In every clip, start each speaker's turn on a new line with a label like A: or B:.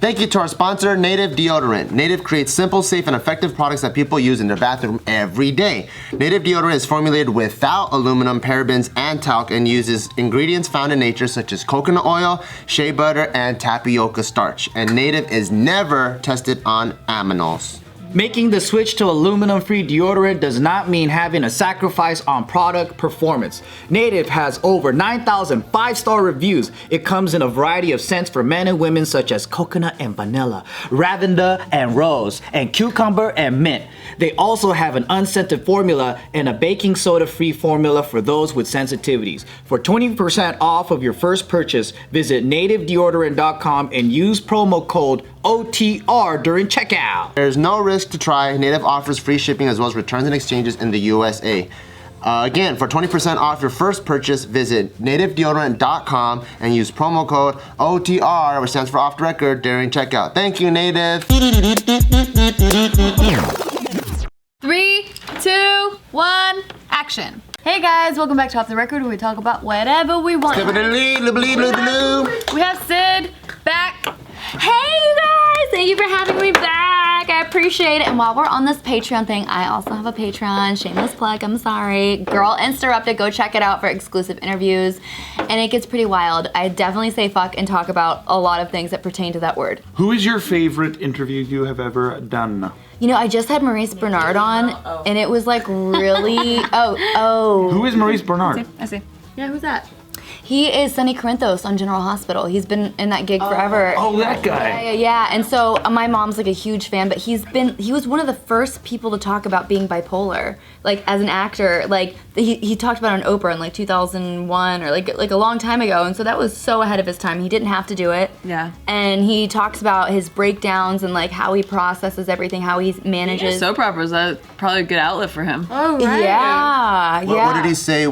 A: Thank you to our sponsor, Native Deodorant. Native creates simple, safe, and effective products that people use in their bathroom every day. Native Deodorant is formulated without aluminum, parabens, and talc and uses ingredients found in nature such as coconut oil, shea butter, and tapioca starch. And Native is never tested on aminals.
B: Making the switch to aluminum-free deodorant does not mean having a sacrifice on product performance. Native has over 9,000 5-star reviews. It comes in a variety of scents for men and women such as coconut and vanilla, lavender and rose, and cucumber and mint. They also have an unscented formula and a baking soda-free formula for those with sensitivities. For 20% off of your first purchase, visit nativedeodorant.com and use promo code OTR during checkout.
A: There's no risk to try. Native offers free shipping as well as returns and exchanges in the USA. Again, for 20% off your first purchase, visit nativedeodorant.com and use promo code OTR, which stands for off the record, during checkout. Thank you, Native.
C: 3, 2, 1, action. Hey guys, welcome back to Off the Record, where we talk about whatever we want. We have Syd back. Hey you guys, thank you for having me back. I appreciate it. And while we're on this Patreon thing, I also have a Patreon. Shameless plug, I'm sorry. Girl Interrupted, go check it out for exclusive interviews. And it gets pretty wild. I definitely say fuck and talk about a lot of things that pertain to that word.
D: Who is your favorite interview you have ever done?
C: You know, I just had Maurice Bernard on, and it was like really,
D: Who is Maurice Bernard?
C: I see. Yeah, who's that? He is Sonny Corinthos on General Hospital. He's been in that gig forever.
D: Oh, that guy.
C: Yeah. And so my mom's like a huge fan, but he was one of the first people to talk about being bipolar, like as an actor. Like he talked about it on Oprah in like 2001 or like a long time ago. And so that was so ahead of his time. He didn't have to do it.
E: Yeah.
C: And he talks about his breakdowns and like how he processes everything, how he manages.
E: Soap operas, that's probably a good outlet for him.
C: Oh, right. Yeah.
A: What did he say?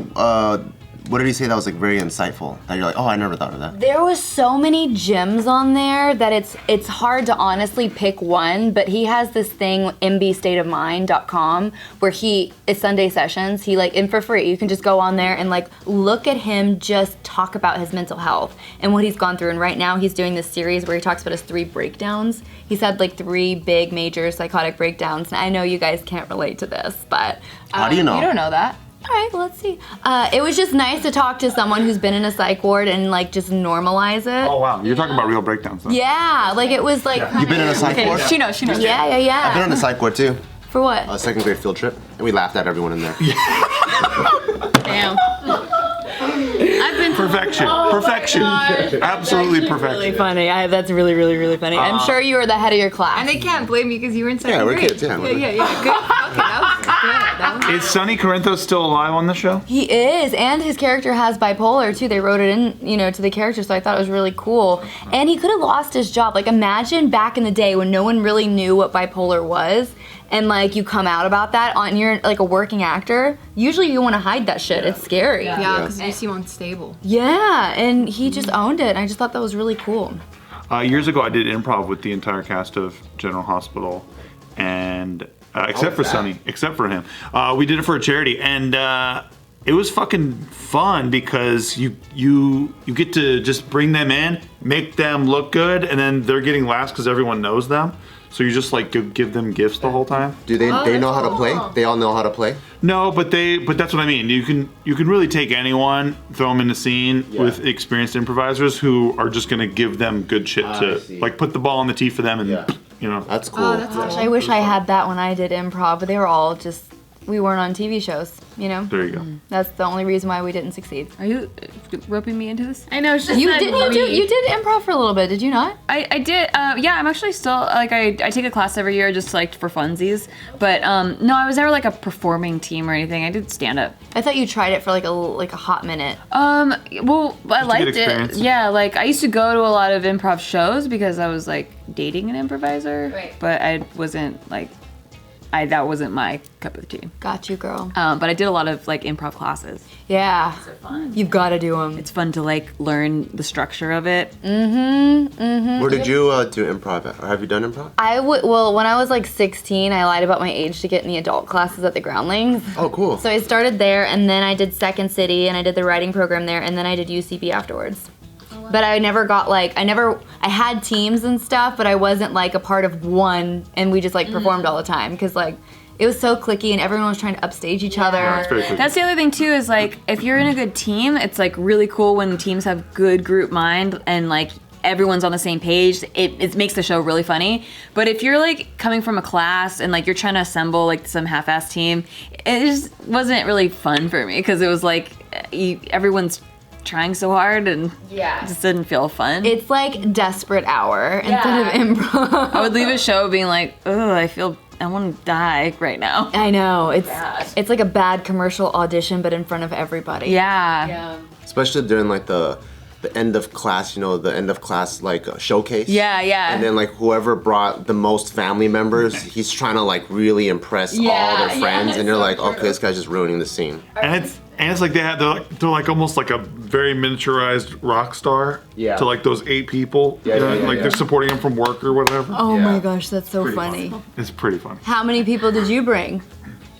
A: What did he say that was like very insightful? That you're like, oh, I never thought of that.
C: There was so many gems on there that it's hard to honestly pick one, but he has this thing, mbstateofmind.com, where it's Sunday sessions. He and for free, you can just go on there and like look at him just talk about his mental health and what he's gone through. And right now he's doing this series where he talks about his 3 breakdowns. He's had like 3 big major psychotic breakdowns. And I know you guys can't relate to this, but
A: how do you know?
C: You don't know that. All right, well, let's see. It was just nice to talk to someone who's been in a psych ward and like just normalize it.
D: Oh wow, you're talking about real breakdowns though.
C: Yeah, like it was like.
A: You've been in a psych ward?
E: She knows.
C: Yeah.
A: I've been on a psych ward too.
C: For what?
A: A 2nd grade field trip, and we laughed at everyone in there.
C: Damn.
E: I've been
D: Perfection. Absolutely perfection.
C: Really funny. That's really, really, really funny. I'm sure you were the head of your class.
F: And they can't blame you because you were in 2nd grade.
A: Yeah, we're kids. Yeah.
F: Yeah. Good. Okay, that was good.
D: Is Sonny Corinthos still alive on the show?
C: He is, and his character has bipolar too. They wrote it in, to the character, so I thought it was really cool. And he could have lost his job. Like imagine back in the day when no one really knew what bipolar was. And like you come out about that and you're like a working actor, usually you want to hide that shit. It's scary.
F: Yeah, because you seem unstable.
C: Yeah, and he just owned it. I just thought that was really cool.
D: Years ago, I did improv with the entire cast of General Hospital, and except for Sonny, except for him, we did it for a charity, and it was fucking fun because you get to just bring them in, make them look good, and then they're getting laughs because everyone knows them. So you just like give them gifts the whole time.
A: Do they know how to play? They all know how to play?
D: No, but that's what I mean. You can really take anyone, throw them in the scene with experienced improvisers who are just gonna give them good shit to like put the ball on the tee for them and
A: That's cool.
F: Oh, that's
C: Gosh, I wish I had that when I did improv, but they were all just we weren't on TV shows,
D: There you go.
C: That's the only reason why we didn't succeed.
E: Are you roping me into this?
F: I know, it's just
C: You did improv for a little bit, did you not?
E: I did, yeah, I'm actually still, like, I take a class every year just, like, for funsies. But, no, I was never, like, a performing team or anything. I did stand-up.
C: I thought you tried it for, like a hot minute.
E: Well, I liked it. Yeah, like, I used to go to a lot of improv shows because I was, like, dating an improviser.
C: Right.
E: But I wasn't, like, that wasn't my cup of tea.
C: Got you, girl.
E: But I did a lot of like improv classes.
C: Yeah. Those are fun. You've got to do them.
E: It's fun to like learn the structure of it.
A: Where did you do improv at? Or have you done improv?
C: Well, when I was like 16, I lied about my age to get in the adult classes at the Groundlings.
A: Oh, cool.
C: So I started there, and then I did Second City, and I did the writing program there, and then I did UCB afterwards. but I never got like, I had teams and stuff, but I wasn't like a part of one, and we just like performed all the time, because like, it was so cliquey and everyone was trying to upstage each other.
D: That's very cool.
E: That's the other thing too, is like, if you're in a good team, it's like really cool when teams have good group mind and like everyone's on the same page. It makes the show really funny. But if you're like coming from a class and like you're trying to assemble like some half-ass team, it just wasn't really fun for me, because it was like everyone's trying so hard and it just didn't feel fun.
C: It's like Desperate Hour instead of improv.
E: I would leave a show being like, oh, I want to die right now.
C: I know, it's like a bad commercial audition, but in front of everybody.
E: Yeah.
A: Especially during like the end of class, you know, the end of class like showcase.
E: Yeah.
A: And then like whoever brought the most family members, he's trying to like really impress all their friends, and you're like, okay, this guy's just ruining the scene.
D: And it's like they're like almost like a very miniaturized rock star to like those 8 people. They're supporting him from work or whatever.
C: Oh my gosh, that's so funny.
D: It's pretty fun.
C: How many people did you bring?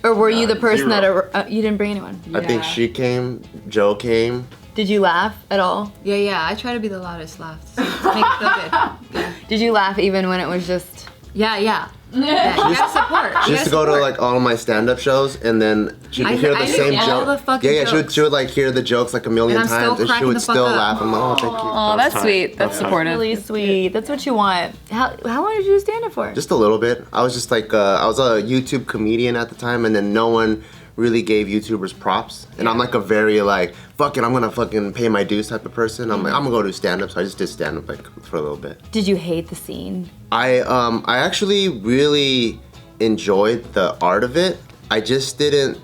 C: Or were you the person that you didn't bring anyone?
A: I think she came, Joe came.
C: Did you laugh at all?
F: Yeah. I try to be the loudest laugh to make it feel good. Yeah.
C: Did you laugh even when it was just...
F: Yeah. You gotta support.
A: She used to go to like all of my stand-up shows, and then she would hear the same
F: all
A: joke.
F: the fucking
A: She would like hear the jokes like a million
F: And I'm still
A: times, and she
F: cracking
A: would
F: the fuck
A: still
F: up.
A: laugh. I'm like, oh, thank you.
E: Oh, that's sweet. That's supportive.
C: really sweet. That's what you want. How long did you do stand-up for?
A: Just a little bit. I was just like, I was a YouTube comedian at the time, and then no one really gave YouTubers props. And I'm like a very like, fuck it, I'm gonna fucking pay my dues type of person. I'm like, I'm gonna go do stand-up, so I just did stand-up like for a little bit.
C: Did you hate the scene?
A: I actually really enjoyed the art of it. I just didn't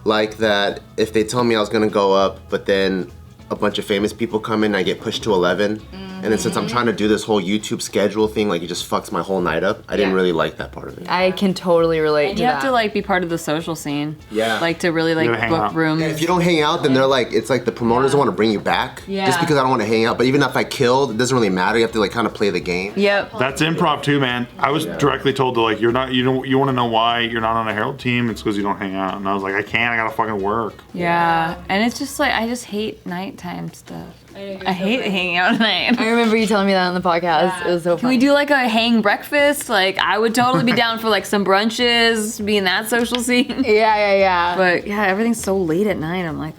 A: like that if they tell me I was gonna go up, but then a bunch of famous people come in, I get pushed to 11. And then since I'm trying to do this whole YouTube schedule thing, like it just fucks my whole night up. I didn't really like that part of it.
C: I can totally relate to
E: You
C: that.
E: have to like be part of the social scene.
A: Yeah.
E: Like to really like
D: gotta hang
E: book
D: out.
E: rooms.
A: If you don't hang out, then they're like, it's like the promoters want to bring you back. Just because I don't want to hang out. But even if I killed, it doesn't really matter. You have to like kind of play the game.
E: Yep.
D: That's improv too, man. I was directly told to like, you want to know why you're not on a Herald team? It's because you don't hang out. And I was like, I can't. I gotta fucking work.
E: Yeah. And it's just like, I just hate nighttime stuff. I hate hanging out at night.
C: I remember you telling me that on the podcast. It was so
E: Can
C: funny.
E: we do like a hang breakfast? Like I would totally be down for like some brunches, be in that social scene.
C: Yeah.
E: But yeah, everything's so late at night. I'm like,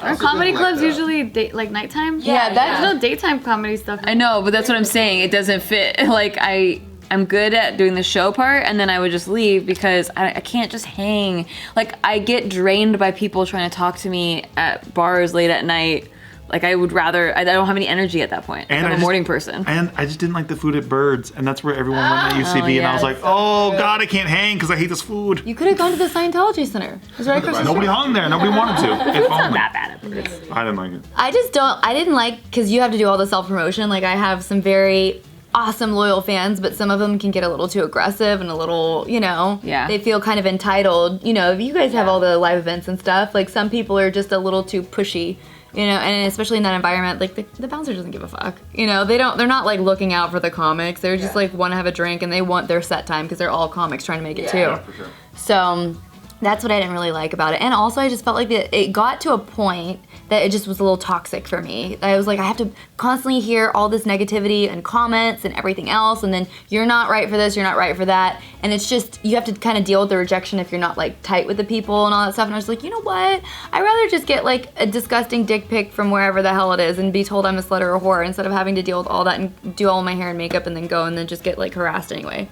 C: Are
A: comedy clubs
C: usually
F: Like nighttime?
C: Yeah,
F: There's no daytime comedy stuff.
E: I know, but that's what I'm saying. It doesn't fit. Like I'm good at doing the show part, and then I would just leave because I can't just hang. Like I get drained by people trying to talk to me at bars late at night. Like I would rather, I don't have any energy at that point.
D: And
E: I'm
D: I
E: a
D: just-
E: morning person.
D: And I just didn't like the food at Birds, and that's where everyone went at UCB, and I was like, oh god, I can't hang because I hate this food.
C: You could have gone to the Scientology Center. It was right across the
D: Nobody
C: street.
D: hung there. Nobody wanted to. If only.
E: That bad at Birds.
D: I didn't like it.
C: I didn't like, because you have to do all the self-promotion. Like I have some very awesome loyal fans, but some of them can get a little too aggressive and a little, they feel kind of entitled. If you guys have all the live events and stuff, like some people are just a little too pushy. And especially in that environment, like the bouncer doesn't give a fuck. They're not like looking out for the comics. They're just like want to have a drink and they want their set time because they're all comics trying to make it too.
A: Yeah, for sure.
C: So that's what I didn't really like about it. And also I just felt like it got to a point that it just was a little toxic for me. I was like, I have to constantly hear all this negativity and comments and everything else, and then you're not right for this, you're not right for that. And it's just, you have to kind of deal with the rejection if you're not like tight with the people and all that stuff. And I was like, you know what? I'd rather just get like a disgusting dick pic from wherever the hell it is and be told I'm a slut or a whore instead of having to deal with all that and do all my hair and makeup and then go and then just get like harassed anyway.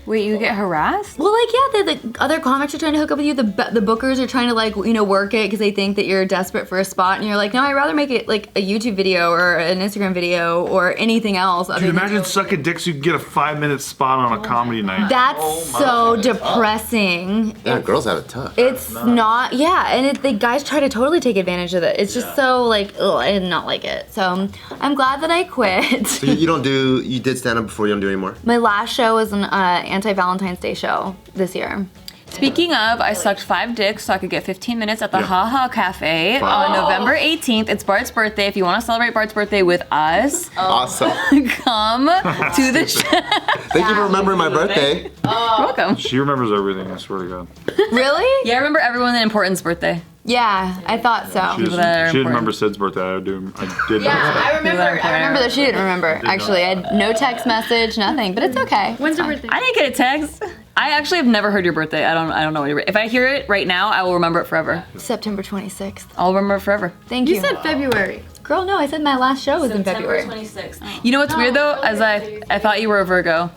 E: Wait, you get harassed?
C: Well, like, yeah, the other comics are trying to hook up with you. The bookers are trying to, like, work it because they think that you're desperate for a spot. And you're like, no, I'd rather make it, like, a YouTube video or an Instagram video or anything else.
D: Dude, imagine sucking dicks, you could get a 5-minute spot on a comedy night.
C: That's so depressing.
A: Yeah, girls have it tough.
C: It's not, and the guys try to totally take advantage of it. It's just so, like, I did not like it. So I'm glad that I quit.
A: So you did stand up before, you don't do anymore?
C: My last show was an anti-Valentine's Day show this year.
E: Speaking of, I sucked 5 dicks so I could get 15 minutes at the Ha Ha Cafe on November 18th. It's Bart's birthday. If you want to celebrate Bart's birthday with us,
A: Awesome.
E: come to the show.
A: Thank you for remembering my birthday.
E: Welcome.
D: She remembers everything, I swear to God.
C: Really?
E: Yeah, I remember everyone in Important's birthday.
C: Yeah, I thought so.
D: She didn't remember Syd's birthday. I did.
C: Yeah, I remember that she didn't remember. Actually, I had no text message, nothing, but it's okay.
F: When's your birthday?
E: I didn't get a text. I actually have never heard your birthday. I don't know what your. If I hear it right now, I will remember it forever.
C: September 26th.
E: I'll remember it forever.
C: Thank you.
F: You said February.
C: Girl, no, I said my last show was in February.
E: 26th. You know what's weird though? As I thought you were a Virgo.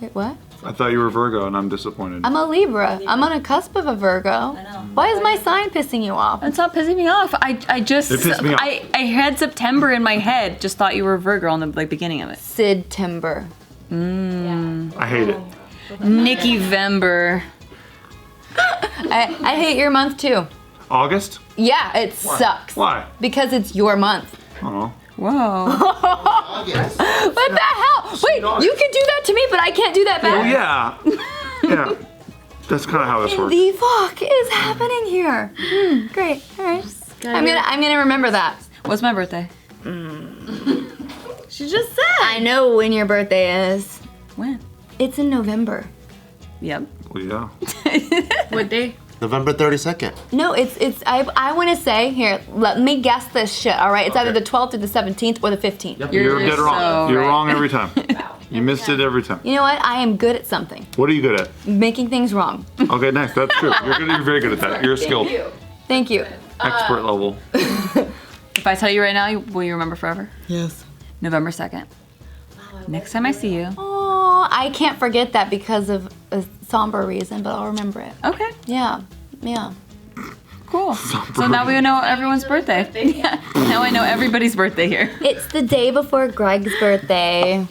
C: Wait, what?
D: I thought you were Virgo, and I'm disappointed.
C: I'm a Libra. I'm on a cusp of a Virgo.
E: I know.
C: Why is my sign pissing you off?
E: It's not pissing me off. I just
D: It pissed me off.
E: I had September in my head. Just thought you were a Virgo on the beginning of it.
C: Syd Timber.
D: I hate it.
E: Nikki Vember.
C: I hate your month too.
D: August?
C: Yeah, it sucks.
D: Why?
C: Because it's your month.
D: Oh.
E: Whoa.
C: What the hell? Wait, you can do that to me, but I can't do that
D: Well,
C: back.
D: yeah. Yeah. That's kind of how this works.
C: The fuck is happening here? Great. All right. I'm gonna remember that.
E: What's my birthday?
F: She just said.
C: I know when your birthday is.
E: When?
C: It's in November.
E: Yep.
D: Well, yeah.
F: What day?
A: November 32nd.
C: No, I want to say, here, let me guess this shit, all right? It's either the 12th or the 17th or the 15th.
D: You're dead wrong.
E: so
D: You're
E: right.
D: wrong every time. You missed it every time.
C: You know what? I am good at something.
D: What are you good at?
C: Making things wrong.
D: Okay, next. That's true. You're very good at that. You're skilled.
C: Thank you.
D: Expert level.
E: If I tell you right now, will you remember forever?
C: Yes.
E: November 2nd. Next time I see you.
C: Oh, I can't forget that because of a somber reason, but I'll remember it.
E: Okay.
C: Yeah. Yeah.
E: Cool. So now we know everyone's birthday. Yeah. Now I know everybody's birthday here.
C: It's the day before Greg's birthday.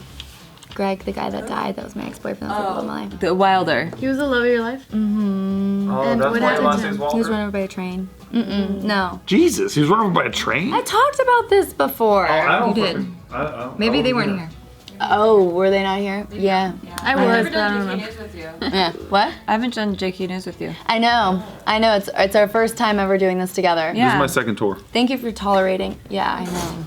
C: Greg, the guy that died, that was my ex-boyfriend. That was my life.
E: The Wilder.
F: He was the love of your life?
C: Mm-hmm.
D: Oh,
F: And what happened to him?
C: He was run over by a train. No.
D: Jesus, he was run over by a train?
C: I talked about this before.
F: You did. Maybe they weren't here.
C: Oh, were they not here? Yeah.
F: I was, but I don't remember.
C: Yeah. What?
E: I haven't done JQ News with you.
C: I know. It's our first time ever doing this together.
E: Yeah.
D: This is my second tour.
C: Thank you for tolerating. Yeah, I know.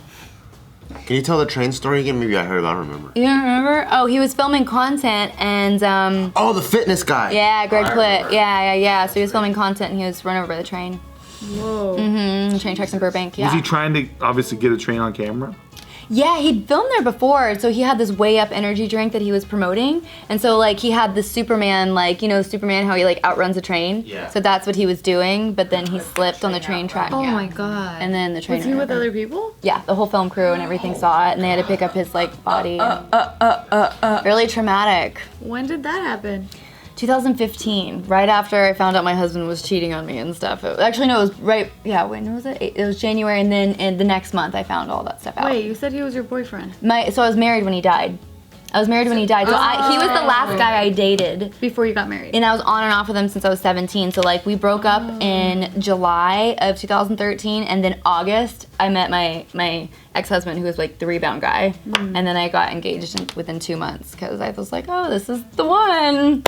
A: Can you tell the train story again? Maybe I heard it, I don't remember.
C: You don't remember? Oh, he was filming content and
A: Oh, the fitness guy.
C: yeah, Greg Plitt. Yeah. So he was filming content and he was run over by the train.
F: Whoa.
C: Train tracks in Burbank. Yeah.
D: Was he trying to obviously get a train on camera?
C: Yeah, he'd filmed there before, so he had this Way Up energy drink that he was promoting, and so like he had this Superman, like, you know, Superman, how he like outruns a train.
A: Yeah.
C: So that's what he was doing, but then he slipped on the train track.
F: Oh my god.
C: And then the train.
F: Was he
C: ran
F: with
C: over.
F: other people?
C: Yeah, the whole film crew and everything saw it, and they had to pick up his like body. Really traumatic.
F: When did that happen?
C: 2015, right after I found out my husband was cheating on me and stuff. Actually, no, it was right. Yeah, when was it? It was January, and then the next month I found all that stuff out.
F: Wait, you said he was your boyfriend.
C: So I was married when he died. So he was the last guy I dated.
F: Before you got married.
C: And I was on and off with him since I was 17. So like we broke up in July of 2013, and then August I met my ex-husband, who was like the rebound guy, and then I got engaged within 2 months because I was like, oh, this is the one.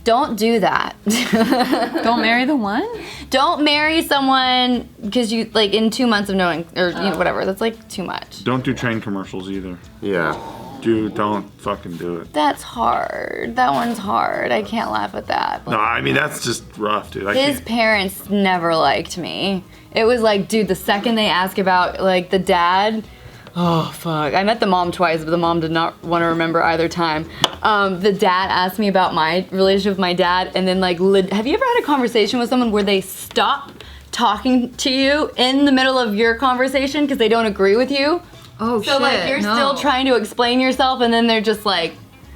C: Don't do that.
E: Don't marry the one?
C: Don't marry someone because you like in 2 months of knowing, or you know, whatever. That's like too much.
D: Don't do train commercials either.
A: Yeah.
D: Dude, don't fucking do it.
C: That's hard. That one's hard. I can't laugh at that.
D: No, I mean, that's just rough, dude. I
C: His
D: can't.
C: parents never liked me. It was like, dude, the second they ask about like the dad, oh fuck. I met the mom twice, but the mom did not want to remember either time. The dad asked me about my relationship with my dad, and then like, have you ever had a conversation with someone where they stop talking to you in the middle of your conversation because they don't agree with you?
F: Oh
C: So like you're still trying to explain yourself, and then they're just like,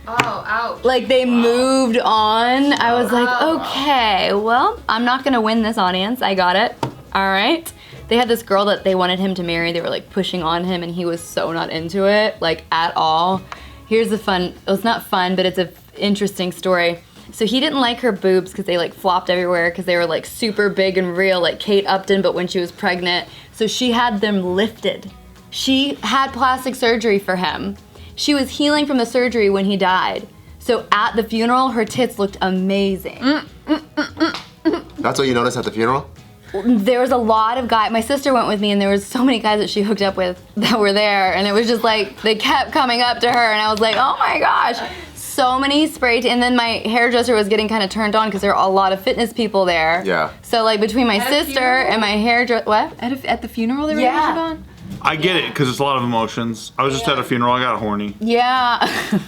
F: Oh, ouch.
C: like they moved on. I was like, okay, well, I'm not gonna win this audience. I got it. All right. They had this girl that they wanted him to marry. They were like pushing on him, and he was so not into it, like at all. Here's the fun. It's not fun, but it's an interesting story. So he didn't like her boobs because they like flopped everywhere because they were like super big and real, like Kate Upton, but when she was pregnant. So she had them lifted. She had plastic surgery for him. She was healing from the surgery when he died. So at the funeral, her tits looked amazing.
A: That's what you noticed at the funeral?
C: There was a lot of guys. My sister went with me, and there was so many guys that she hooked up with that were there, and it was just like they kept coming up to her, and I was like, oh my gosh, so many spray and then my hairdresser was getting kind of turned on because there are a lot of fitness people there.
A: Yeah.
C: So like between my sister and my hairdresser, what?
E: At the funeral they were
C: Yeah.
E: turned on?
D: I get it because it's a lot of emotions. I was just at a funeral. I got horny.
C: Yeah.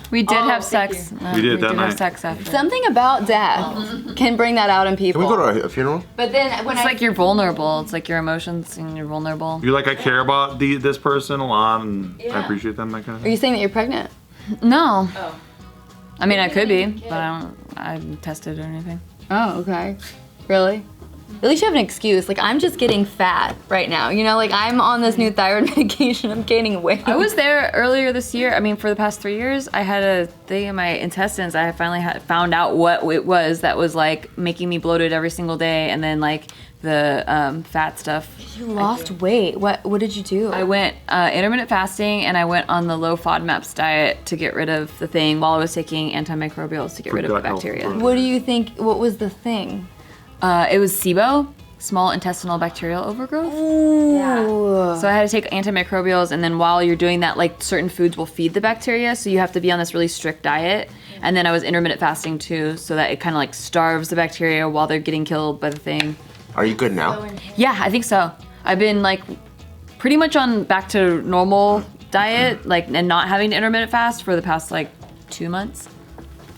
E: We did have
C: thank
E: sex.
D: We did that night.
E: have sex after.
C: Something about death can bring that out in people.
A: Can we go to a funeral?
C: But then when
E: It's like you're vulnerable. It's like your emotions and you're vulnerable.
D: You're like, I care about this person a lot, and I appreciate them. That kind of
C: Are
D: thing.
C: you saying that you're pregnant?
E: No. Oh. I mean, I could be, but I haven't tested or anything.
C: Oh, okay. Really? At least you have an excuse. Like, I'm just getting fat right now. You know, like, I'm on this new thyroid medication. I'm gaining weight.
E: I was there earlier this year. I mean, for the past 3 years, I had a thing in my intestines. I finally found out what it was that was, like, making me bloated every single day. And then, like, the fat stuff.
C: You lost weight. What did you do?
E: I went intermittent fasting, and I went on the low FODMAPs diet to get rid of the thing while I was taking antimicrobials to get rid of the
D: gut health.
E: bacteria.
C: What do you think, what was the thing?
E: It was SIBO, small intestinal bacterial overgrowth.
C: Ooh.
E: So I had to take antimicrobials, and then while you're doing that, like certain foods will feed the bacteria, so you have to be on this really strict diet. And then I was intermittent fasting too, so that it kind of like starves the bacteria while they're getting killed by the thing.
A: Are you good now?
E: Yeah, I think so. I've been like pretty much on back to normal diet, like, and not having to intermittent fast for the past like 2 months.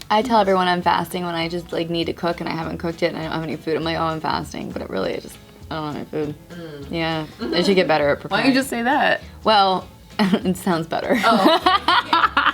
C: I tell everyone I'm fasting when I just like need to cook and I haven't cooked yet and I don't have any food. I'm like, oh, I'm fasting, but it really, I don't have any food. Yeah, I should get better at preparing.
E: Why don't you just say that?
C: Well, it sounds better.
E: Oh.